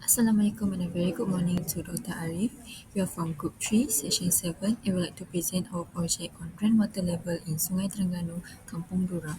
Assalamualaikum and a very good morning to Dr. Arif. We are from Group 3, Session 7 and we would like to present our project on groundwater level in Sungai Terengganu, Kampung Dura.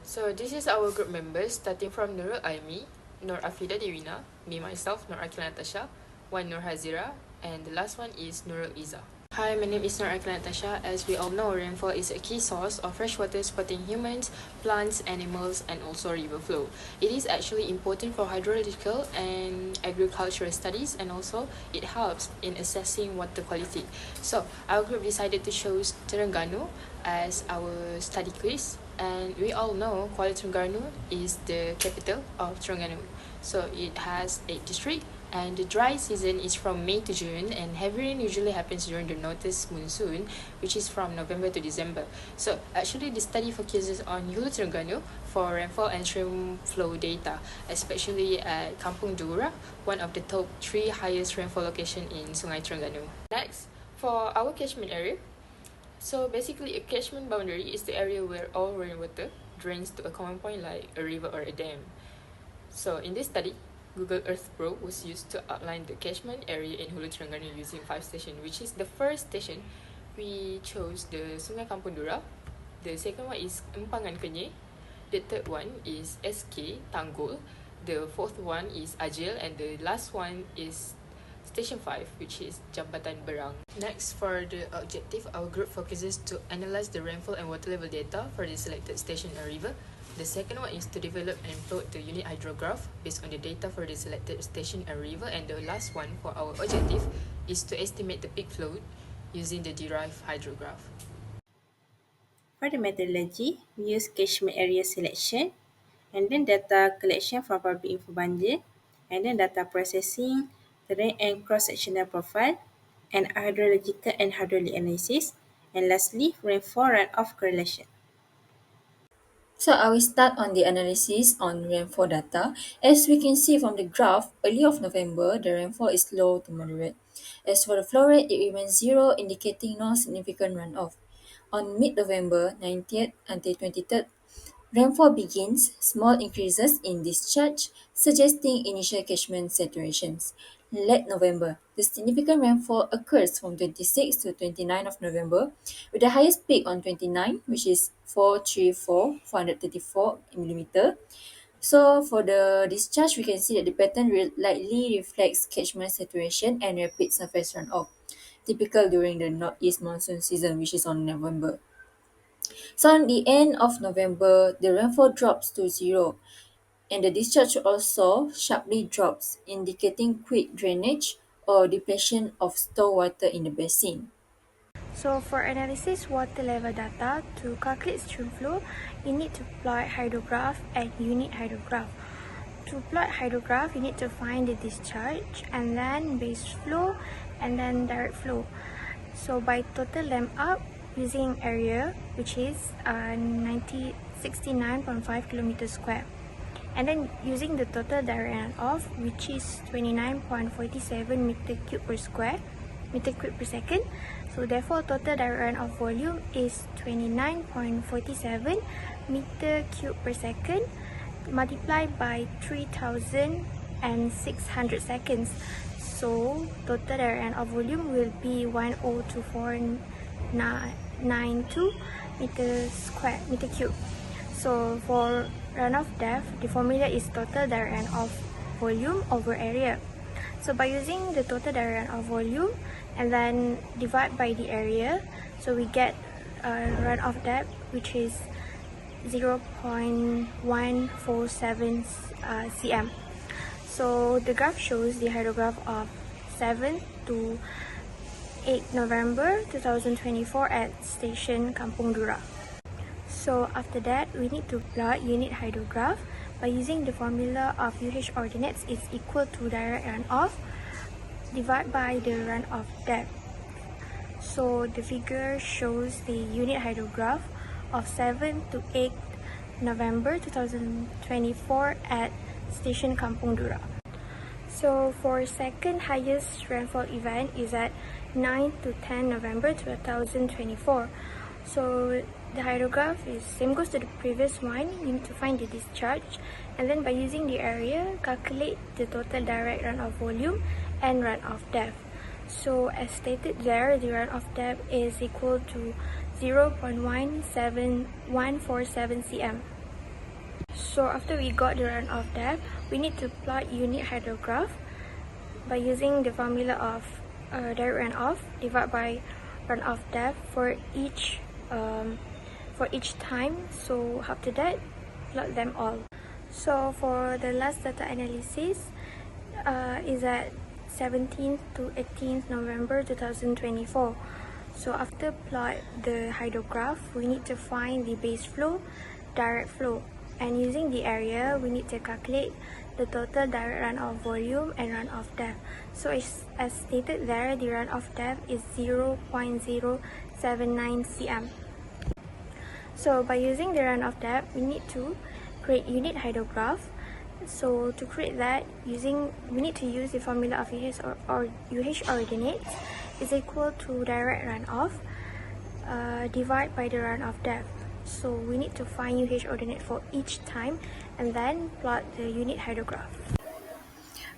So this is our group members starting from Nurul Aimi, Nur Afida Dewina, me myself, Nur Akila Natasha, one Nur Hazira, and the last one is Nurul Iza. Hi, my name is Nur Akila Natasha. As we all know, rainfall is a key source of fresh water supporting humans, plants, animals, and also river flow. It is actually important for hydrological and agricultural studies, and also it helps in assessing water quality. So our group decided to choose Terengganu as our study quiz. And we all know Kuala Terengganu is the capital of Terengganu. So it has 8 districts, and the dry season is from May to June, and heavy rain usually happens during the northeast monsoon, which is from November to December. So actually the study focuses on Hulu Terengganu for rainfall and stream flow data, especially at Kampung Dura, one of the top 3 highest rainfall locations in Sungai Terengganu. Next, for our catchment area, so basically a catchment boundary is the area where all rainwater drains to a common point like a river or a dam. So in this study, Google Earth Pro was used to outline the catchment area in Hulu Terengganu using 5 stations, which is the first station we chose the Sungai Kampung Dura, the second one is Empangan Kenyir, the third one is SK Tanggul, the fourth one is Ajil, and the last one is Station 5, which is Jambatan Berang. Next, for the objective, our group focuses to analyze the rainfall and water level data for the selected station and river. The second one is to develop and plot the unit hydrograph based on the data for the selected station and river. And the last one for our objective is to estimate the peak flow using the derived hydrograph. For the methodology, we use catchment area selection, and then data collection from public info bundle, and then data processing, terrain and cross-sectional profile, and hydrological and hydraulic analysis, and lastly, rainfall runoff correlation. So I will start on the analysis on rainfall data. As we can see from the graph, early of November, the rainfall is low to moderate. As for the flow rate, it remains 0, indicating no significant runoff. On mid-November 19th until 23rd, rainfall begins, small increases in discharge, suggesting initial catchment saturations. Late November, the significant rainfall occurs from 26th to 29th of November, with the highest peak on 29, which is 434 millimeter. So for the discharge, we can see that the pattern likely reflects catchment saturation and rapid surface runoff, typical during the northeast monsoon season, which is on November. So on the end of November, the rainfall drops to 0, and the discharge also sharply drops, indicating quick drainage or depletion of storewater in the basin. So for analysis water level data, to calculate stream flow, you need to plot hydrograph and unit hydrograph. To plot hydrograph, you need to find the discharge and then base flow and then direct flow. So by total length up using area, which is 69.5 kilometers square. And then using the total direct runoff, which is 29.47 meter cube per second. So therefore, total direct runoff volume is 29.47 meter cube per second multiplied by 3,600 seconds. So total direct runoff volume will be 1024992 meter cube. So for runoff depth, the formula is total direct runoff volume over area. So by using the total direct runoff volume and then divide by the area, so we get runoff depth, which is 0.147 cm. So the graph shows the hydrograph of 7 to 8 November 2024 at station Kampung Dura. So after that, we need to plot unit hydrograph by using the formula of UH ordinates is equal to direct runoff divided by the runoff depth. So the figure shows the unit hydrograph of 7 to 8 November 2024 at station Kampung Dura. So for second highest rainfall event is at 9 to 10 November 2024. So the hydrograph is same goes to the previous one. You need to find the discharge, and then by using the area, calculate the total direct runoff volume and runoff depth. So as stated there, the runoff depth is equal to 0.17147 cm. So after we got the runoff depth, we need to plot unit hydrograph by using the formula of direct runoff divided by runoff depth for each time. So after that, plot them all. So for the last data analysis is at 17th to 18th November 2024. So after plot the hydrograph, we need to find the base flow, direct flow, and using the area, we need to calculate the total direct runoff volume and runoff depth. So as stated there, the runoff depth is 0.079 cm. So by using the runoff depth, we need to create unit hydrograph. So to create that, we need to use the formula of UH ordinates is equal to direct runoff divided by the runoff depth. So we need to find UH ordinate for each time and then plot the unit hydrograph.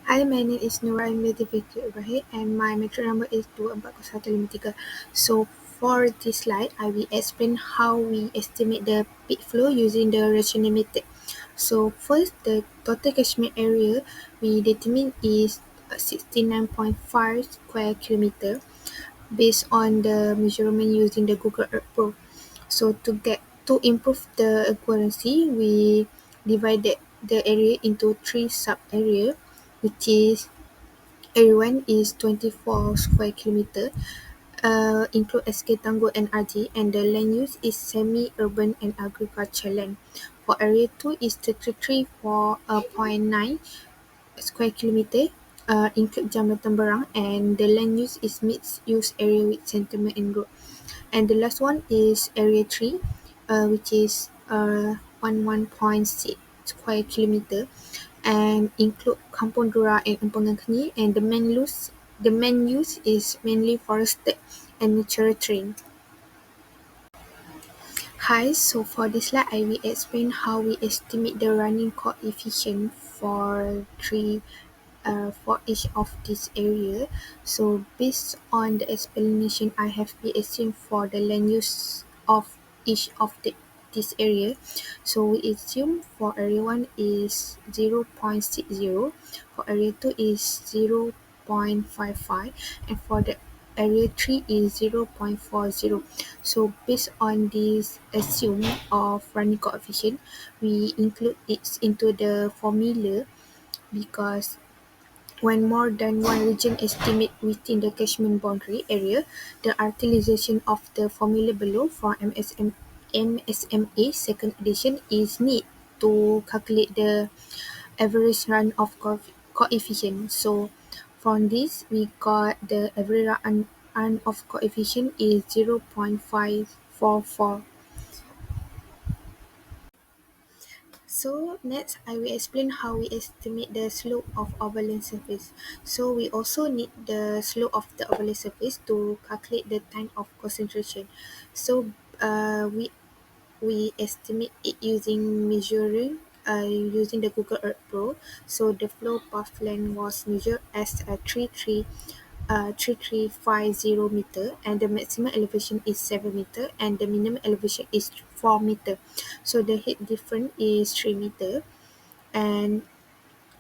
Hi, my name is Nura Ibrahim and my metric number is 240153. So for this slide, I will explain how we estimate the peak flow using the rationing method. So first, the total catchment area we determine is 69.5 square kilometer based on the measurement using the Google Earth Pro. So to improve the accuracy, we divided the area into three sub-area, which is area 1 is 24 square kilometer, include SK Tangguh and RG, and the land use is semi-urban and agricultural land. For area 2 is 33.9 square kilometer, include Jambatan Berang, and the land use is mixed use area with settlement and road. And the last one is area 3, which is 11.6 square kilometer and include Kampung Dura and Empangan Keni, and the main use is mainly forested and natural terrain. Hi, so for this slide, I will explain how we estimate the running coefficient for each of this area. So based on the explanation I have been assumed for the land use of each of this area, so we assume for area 1 is 0.60, for area 2 is 0.55, and for the area 3 is 0.40. So based on this assume of running coefficient, we include it into the formula because when more than one region estimate within the catchment boundary area, the utilization of the formula below for MSMA second edition is need to calculate the average runoff coefficient. So from this, we got the average runoff coefficient is 0.544. So next, I will explain how we estimate the slope of overland surface. So we also need the slope of the overland surface to calculate the time of concentration. So we estimate it using the Google Earth Pro. So the flow path length was measured as a 3350 meter, and the maximum elevation is 7 meter, and the minimum elevation is 4 meter. So the height difference is 3 meter, and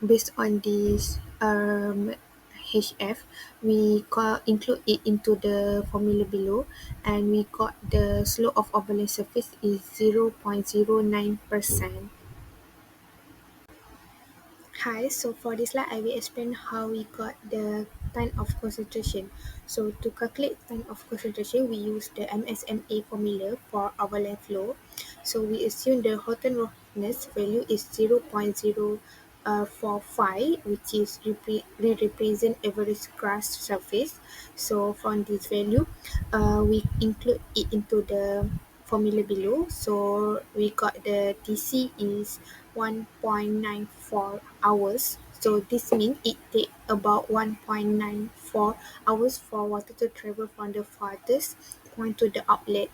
based on this HF, we include it into the formula below, and we got the slope of overland surface is 0.09%. Hi, so for this slide, I will explain how we got the time of concentration. So to calculate time of concentration, we use the MSMA formula for overland flow. So we assume the Horton roughness value is 0.045, which is represent average grass surface. So from this value, we include it into the formula below. So we got the TC is 1.94 hours. So this means it takes about 1.94 hours for water to travel from the farthest point to the outlet.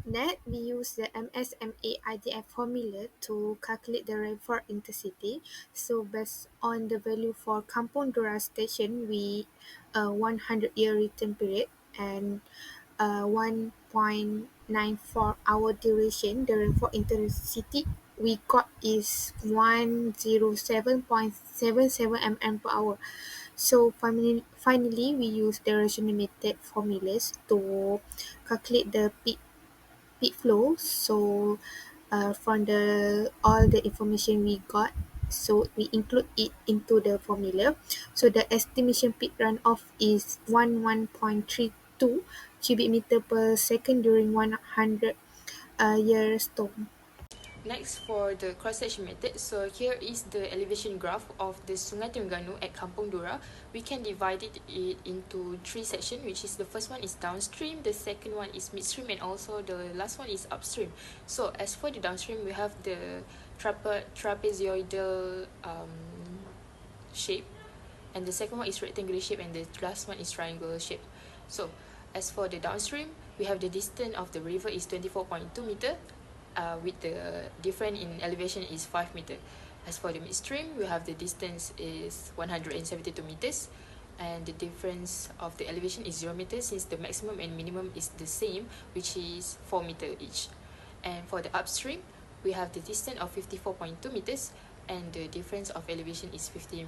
That we use the MSMA IDF formula to calculate the rainfall intensity. So based on the value for Kampung Dura station, we 100-year return period and 1.94 hour duration, the rainfall intensity we got is 107.77 mm per hour. So finally we use the rational method formulas to calculate the peak flow. So from the all the information we got, so we include it into the formula. So the estimation peak runoff is 11.32 cubic meter per second during 100 year storm. Next, for the cross-section method, so here is the elevation graph of the Sungai Terengganu at Kampung Dura. We can divide it into three sections, which is the first one is downstream, the second one is midstream, and also the last one is upstream. So as for the downstream, we have the trapezoidal shape, and the second one is rectangular shape, and the last one is triangular shape. So as for the downstream, we have the distance of the river is 24.2 meter, with the difference in elevation is 5 meter. As for the midstream, we have the distance is 172 meters, and the difference of the elevation is 0 meters, since the maximum and minimum is the same, which is 4 meter each. And for the upstream, we have the distance of 54.2 meters, and the difference of elevation is 15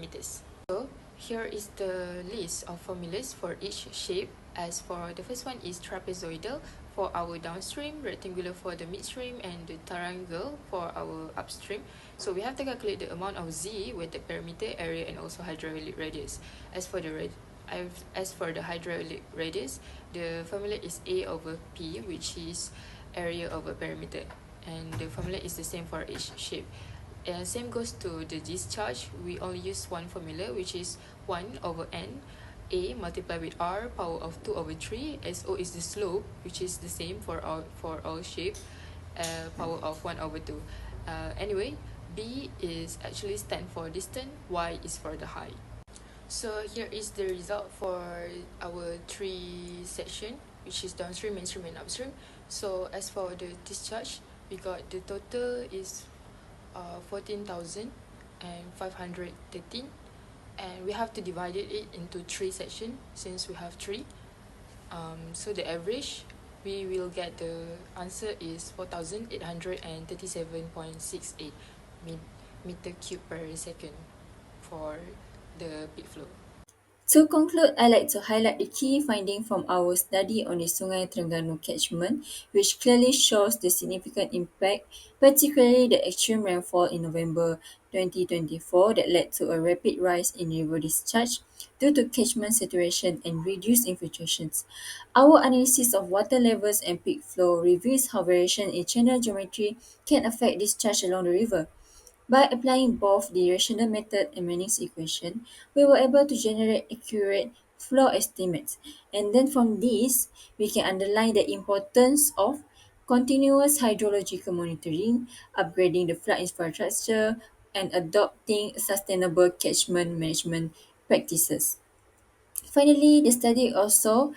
meters. So here is the list of formulas for each shape. As for the first one is trapezoidal for our downstream, rectangular for the midstream, and the triangle for our upstream. So we have to calculate the amount of z with the perimeter, area, and also hydraulic radius. As for the hydraulic radius, the formula is A over P, which is area over perimeter, and the formula is the same for each shape. And same goes to the discharge. We only use one formula, which is 1 over n, a multiplied with r power of 2 over 3. So is the slope, which is the same for all shape, power of 1 over 2. Anyway, b is actually stand for distance, y is for the height. So here is the result for our three section, which is downstream, mainstream, and upstream. So as for the discharge, we got the total is 14,513, and we have to divide it into three sections since we have three. So the average, we will get the answer is 4,837.68 meter cube per second for the peak flow. To conclude, I'd like to highlight the key finding from our study on the Sungai Terengganu catchment, which clearly shows the significant impact, particularly the extreme rainfall in November 2024 that led to a rapid rise in river discharge due to catchment saturation and reduced infiltrations. Our analysis of water levels and peak flow reveals how variation in channel geometry can affect discharge along the river. By applying both the rational method and Manning's equation, we were able to generate accurate flow estimates. And then from this, we can underline the importance of continuous hydrological monitoring, upgrading the flood infrastructure, and adopting sustainable catchment management practices. Finally, the study also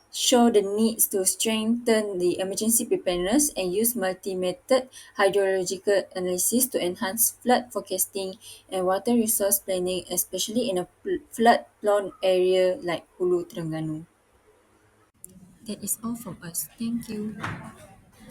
show the needs to strengthen the emergency preparedness and use multi-method hydrological analysis to enhance flood forecasting and water resource planning, especially in a flood-prone area like Hulu Terengganu. That is all from us. Thank you.